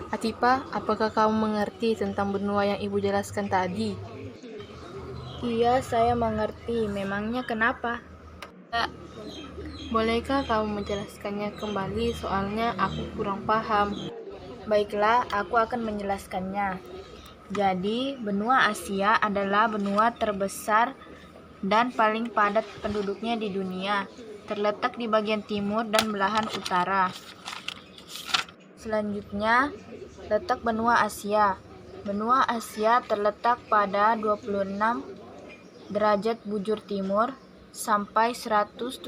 Atipa, apakah kamu mengerti tentang benua yang Ibu jelaskan tadi? Iya, saya mengerti. Memangnya kenapa? Bolehkah kamu menjelaskannya kembali, soalnya aku kurang paham. Baiklah, aku akan menjelaskannya. Jadi, benua Asia adalah benua terbesar dan paling padat penduduknya di dunia, terletak di bagian timur dan belahan utara. Selanjutnya, letak benua Asia. Benua Asia terletak pada 26 derajat bujur timur sampai 170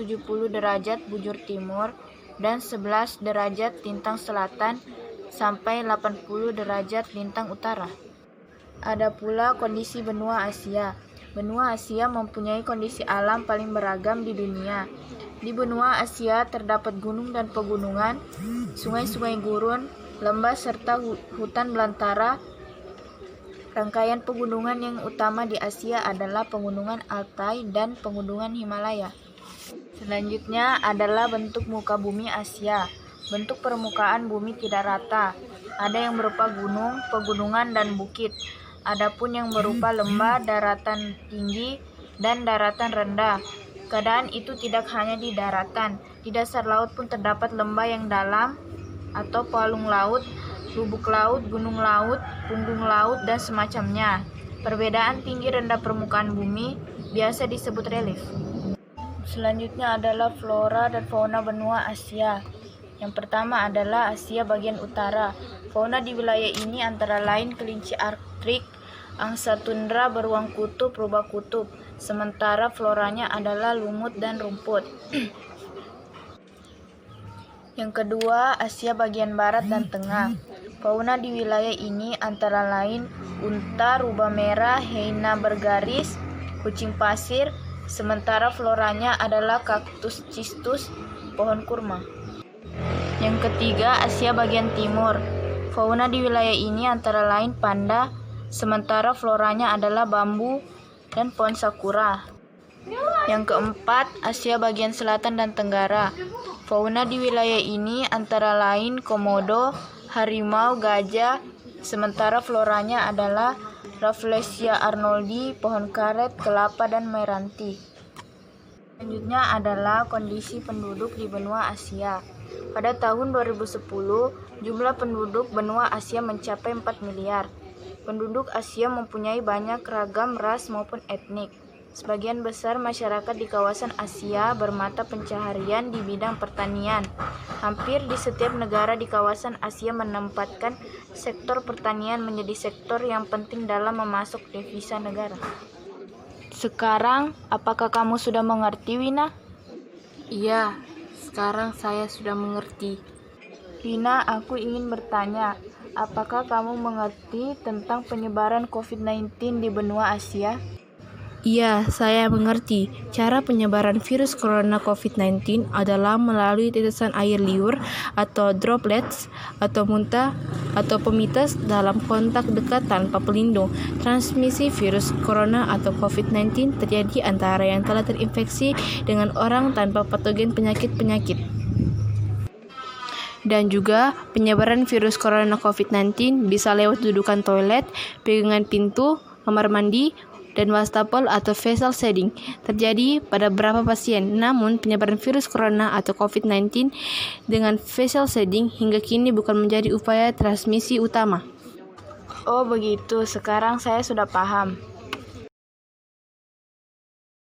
derajat bujur timur dan 11 derajat lintang selatan sampai 80 derajat lintang utara. Ada pula kondisi benua Asia. Benua Asia mempunyai kondisi alam paling beragam di dunia. Di benua Asia terdapat gunung dan pegunungan, sungai-sungai gurun, lembah serta hutan belantara. Rangkaian pegunungan yang utama di Asia adalah pegunungan Altai dan pegunungan Himalaya. Selanjutnya adalah bentuk muka bumi Asia. Bentuk permukaan bumi tidak rata. Ada yang berupa gunung, pegunungan, dan bukit. Adapun yang berupa lembah, daratan tinggi, dan daratan rendah. Keadaan itu tidak hanya di daratan. Di dasar laut pun terdapat lembah yang dalam atau palung laut, lubuk laut, gunung laut, punggung laut, dan semacamnya. Perbedaan tinggi rendah permukaan bumi biasa disebut relief. Selanjutnya adalah flora dan fauna benua Asia. Yang pertama adalah Asia bagian utara. Fauna di wilayah ini antara lain kelinci Arktik, angsa tundra beruang kutub, rubah kutub. Sementara floranya adalah lumut dan rumput. Yang kedua, Asia bagian barat dan tengah. Fauna di wilayah ini antara lain unta, rubah merah, hyena bergaris, kucing pasir. Sementara floranya adalah kaktus cistus, pohon kurma. Yang ketiga, Asia bagian timur. Fauna di wilayah ini antara lain panda, sementara floranya adalah bambu dan pohon sakura. Yang keempat, Asia bagian selatan dan tenggara. Fauna di wilayah ini antara lain komodo, harimau, gajah, sementara floranya adalah Rafflesia arnoldi, pohon karet, kelapa, dan meranti. Selanjutnya adalah kondisi penduduk di benua Asia. Pada tahun 2010, jumlah penduduk benua Asia mencapai 4 miliar. Penduduk Asia mempunyai banyak ragam ras maupun etnik. Sebagian besar masyarakat di kawasan Asia bermata pencaharian di bidang pertanian. Hampir di setiap negara di kawasan Asia menempatkan sektor pertanian menjadi sektor yang penting dalam memasok devisa negara. Sekarang, apakah kamu sudah mengerti, Wina? Iya, sekarang saya sudah mengerti. Wina, aku ingin bertanya, apakah kamu mengerti tentang penyebaran COVID-19 di benua Asia? Iya, saya mengerti. Cara penyebaran virus corona COVID-19 adalah melalui tetesan air liur atau droplets atau muntah atau pemitas dalam kontak dekat tanpa pelindung. Transmisi virus corona atau COVID-19 terjadi antara yang telah terinfeksi dengan orang tanpa patogen penyakit-penyakit. Dan juga penyebaran virus corona COVID-19 bisa lewat dudukan toilet, pegangan pintu, kamar mandi, dan wastafel atau facial shedding terjadi pada beberapa pasien. Namun, penyebaran virus corona atau COVID-19 dengan facial shedding hingga kini bukan menjadi upaya transmisi utama. Oh begitu, sekarang saya sudah paham.